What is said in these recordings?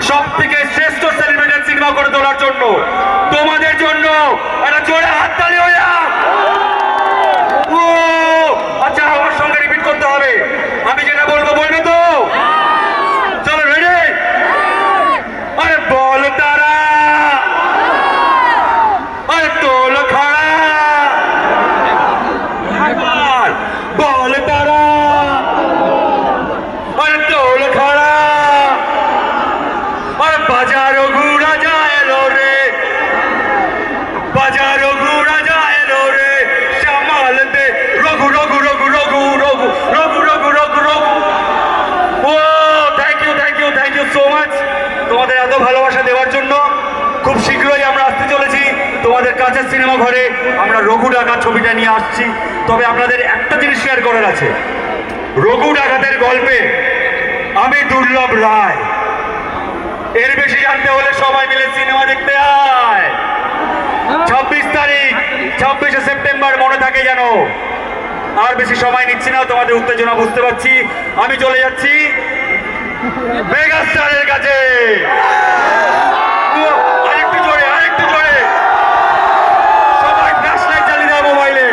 সব থেকে শ্রেষ্ঠ সেলিব্রেটেড সিনেমা করে তোলার জন্য তোমাদের জন্য একটা জোরে হাততালি হয়ে যাক। আচ্ছা, আমার সঙ্গে রিপিট করতে হবে। আমি যেটা বলবো বলবে তো? চলো, রেডি? আরে বল তারা, আরে তোল খাড়া, বল তারা, আরে তোল খাড়া, আর বাজারও ঘুরা যায় রে, বাজারও ঘুরা যায় রে, সামাল দে রঘু রঘু রঘু রঘু রঘু রঘু রঘু রঘু রঘু। ও thank you thank you thank you so much তোমাদের এত ভালোবাসা দেওয়ার জন্য। খুব শীঘ্রই আমরা আসতে চলেছি তোমাদের কাছের সিনেমা ঘরে। আমরা রঘু ডাকাত ছবিটা নিয়ে আসছি। তবে আপনাদের একটা জিনিস শেয়ার করার আছে। রঘু ডাকাতের গল্পে আমি দুর্লভ রায়। এর বেশি জানতে হলে সবাই মিলে সিনেমা দেখতে আয়। 26 তারিখ, 26শে সেপ্টেম্বর মনে থাকে যেন। আর বেশি সময় নিচ্ছি না, তোমাদের উত্তেজনা বুঝতে পারছি। আমি চলে যাচ্ছি মেগাস্টারের কাছে। আরেকটু জোরে, আরেকটু জোরে। সবাই ফ্ল্যাশ লাইট জ্বালিয়ে দাও মোবাইলে,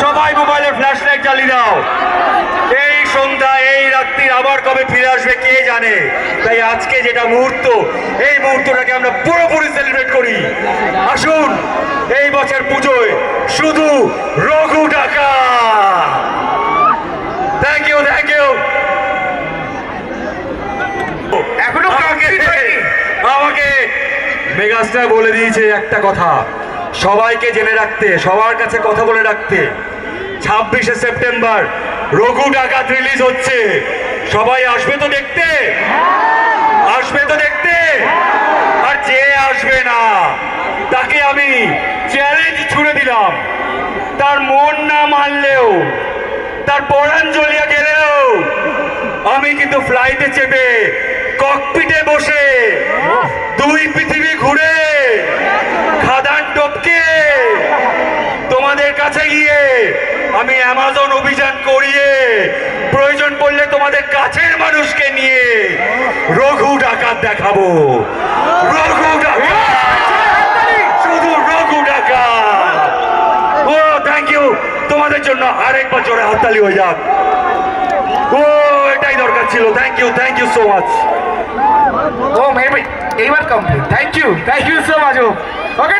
সবাই মোবাইলে ফ্ল্যাশ লাইট জ্বালিয়ে দাও। এই সন্ধ্যা, এই রাত্রি আবার কবে ফিরে আসবে কে জানে। তাই আজকে যেটা মুহূর্ত, এই মুহূর্তটাকে আমরা পুরোপুরি সেলিব্রেট করি। আসুন এই বছর পুজোয় শুধু Raghu Dakat. Thank you thank you. এখনো আমাকে মেগাস্টার বলে দিয়েছে একটা কথা সবাইকে জেনে রাখতে, সবার কাছে কথা বলে রাখতে। 26শে সেপ্টেম্বর রঘু ডাকাত রিলিজ হচ্ছে। সবাই আসবে তো দেখতে? আসবে তো দেখতে? আর যে আসবে না তাকে আমি চ্যালেঞ্জ ছুড়ে দিলাম, তার মন না মানলেও, তার পরাণ জ্বলিয়ে গেলেও আমি কিন্তু ফ্লাইটে চেপে ককপিটে বসে দুই পৃথিবী ঘুরে খাদান টপকে তোমাদের কাছে গিয়ে আমি অ্যামাজন অভিযান করিয়ে প্রয়োজন পড়লে তোমাদের কাছের মানুষকে নিয়ে রঘু ডাকাত দেখাবো। রঘু ডাকাত, শুধু রঘু ডাকাত। ও থ্যাংক ইউ। তোমাদের জন্য আরেকবার জোরে হাততালি হয়ে যাক। ও এটাই দরকার ছিল। Thank you so much. ও মেবি এইবার complete. Thank you so much. Okay.